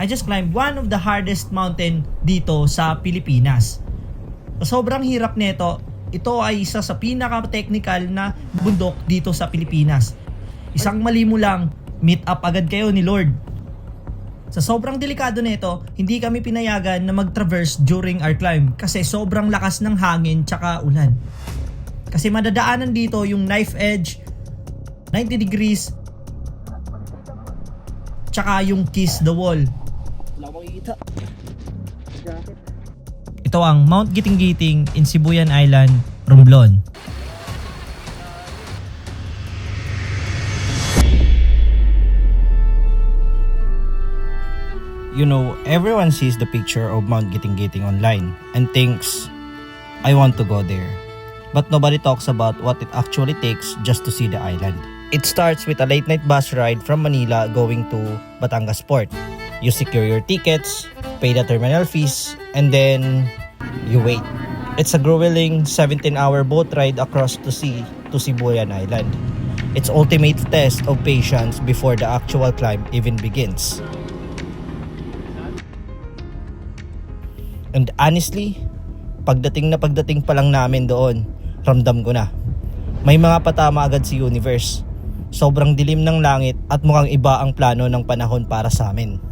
I just climbed one of the hardest mountain dito sa Pilipinas. Sa sobrang hirap nito, ito ay isa sa pinaka-technical na bundok dito sa Pilipinas. Isang mali mo lang, meet up agad kayo ni Lord. Sa sobrang delikado nito, hindi kami pinayagan na mag-traverse during our climb kasi sobrang lakas ng hangin tsaka ulan. Kasi madadaanan dito yung knife edge, 90 degrees, tsaka yung kiss the wall. Wala makikita. Ito ang Mount Giting-Giting in Sibuyan Island, Romblon. You know, everyone sees the picture of Mount Giting-Giting online and thinks, I want to go there. But nobody talks about what it actually takes just to see the island. It starts with a late night bus ride from Manila going to Batangas Port. You secure your tickets, pay the terminal fees, and then you wait. It's a grueling 17-hour boat ride across the sea to Sibuyan Island. It's ultimate test of patience before the actual climb even begins. And honestly, pagdating pa lang namin doon, ramdam ko na. May mga patama agad si universe. Sobrang dilim ng langit at mukhang iba ang plano ng panahon para sa amin.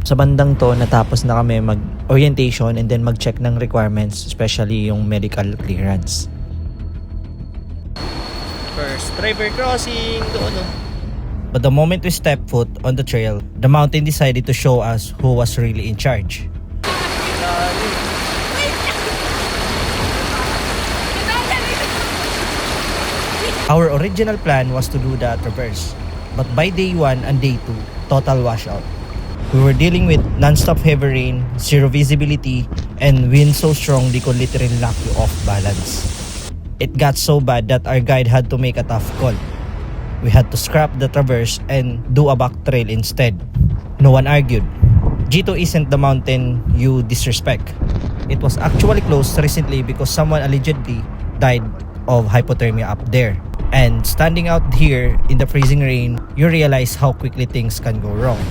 Sa bandang to, natapos na kami mag-orientation and then mag-check ng requirements, especially yung medical clearance. First driver crossing doon. But the moment we stepped foot on the trail, the mountain decided to show us who was really in charge. Our original plan was to do the traverse, but by day 1 and day 2, total washout. We were dealing with non-stop heavy rain, zero visibility, and wind so strong they could literally knock you off balance. It got so bad that our guide had to make a tough call. We had to scrap the traverse and do a back trail instead. No one argued. G2 isn't the mountain you disrespect. It was actually closed recently because someone allegedly died of hypothermia up there. And standing out here in the freezing rain, you realize how quickly things can go wrong.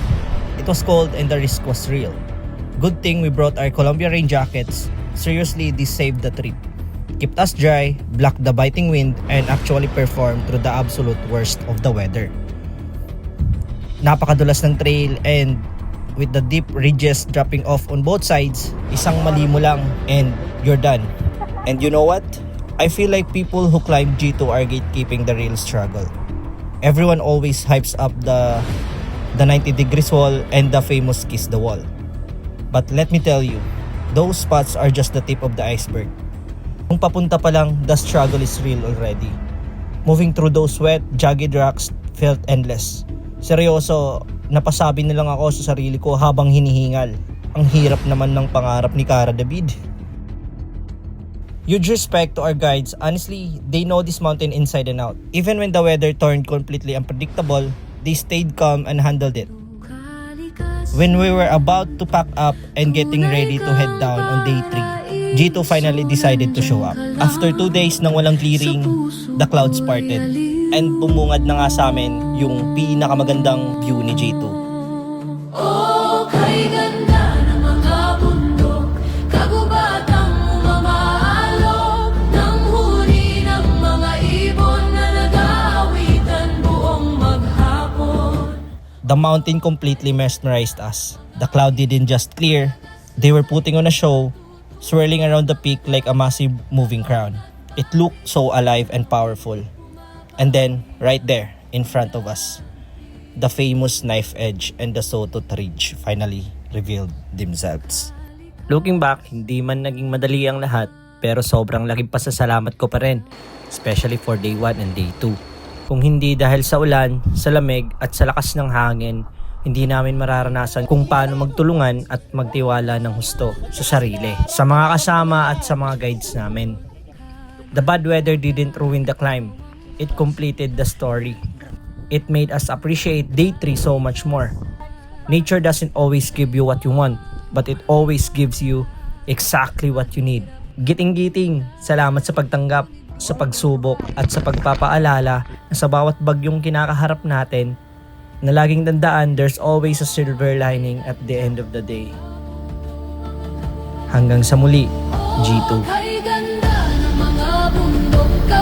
It was cold and the risk was real. Good thing we brought our Columbia rain jackets. Seriously, this saved the trip. Kept us dry, blocked the biting wind, and actually performed through the absolute worst of the weather. Napakadulas ng trail and with the deep ridges dropping off on both sides, isang mali mo lang and you're done. And you know what? I feel like people who climb G2 are gatekeeping the real struggle. Everyone always hypes up the 90 degrees wall and the famous kiss the wall. But let me tell you, those spots are just the tip of the iceberg. Kung papunta pa lang, the struggle is real already. Moving through those wet, jagged rocks felt endless. Seryoso, napasabi na lang ako sa sarili ko habang hinihingal. Ang hirap naman ng pangarap ni Cara David. Huge respect to our guides. Honestly, they know this mountain inside and out. Even when the weather turned completely unpredictable, they stayed calm and handled it. When we were about to pack up and getting ready to head down on day 3, G2 finally decided to show up. After 2 days nang walang clearing, the clouds parted. And bumungad na nga sa amin yung pinakamagandang view ni G2. Oh, kay ganda ng mga bundok, kagubatang umamaalok, ng huni ng mga ibon na nag-aawitan buong maghapon. The mountain completely mesmerized us. The cloud didn't just clear, they were putting on a show, swirling around the peak like a massive moving crown. It looked so alive and powerful. And then, right there, in front of us, the famous knife edge and the Sawtooth Ridge finally revealed themselves. Looking back, hindi man naging madali ang lahat, pero sobrang laking pasasalamat ko pa rin, especially for day 1 and day 2. Kung hindi dahil sa ulan, sa lamig at sa lakas ng hangin, hindi namin mararanasan kung paano magtulungan at magtiwala ng husto sa sarili, sa mga kasama at sa mga guides namin. The bad weather didn't ruin the climb. It completed the story. It made us appreciate day 3 so much more. Nature doesn't always give you what you want, but it always gives you exactly what you need. Giting-giting, salamat sa pagtanggap, sa pagsubok at sa pagpapaalala na sa bawat bagyong kinakaharap natin, na laging tandaan there's always a silver lining at the end of the day. Hanggang sa muli, G2. Kay ganda ng mga bundok.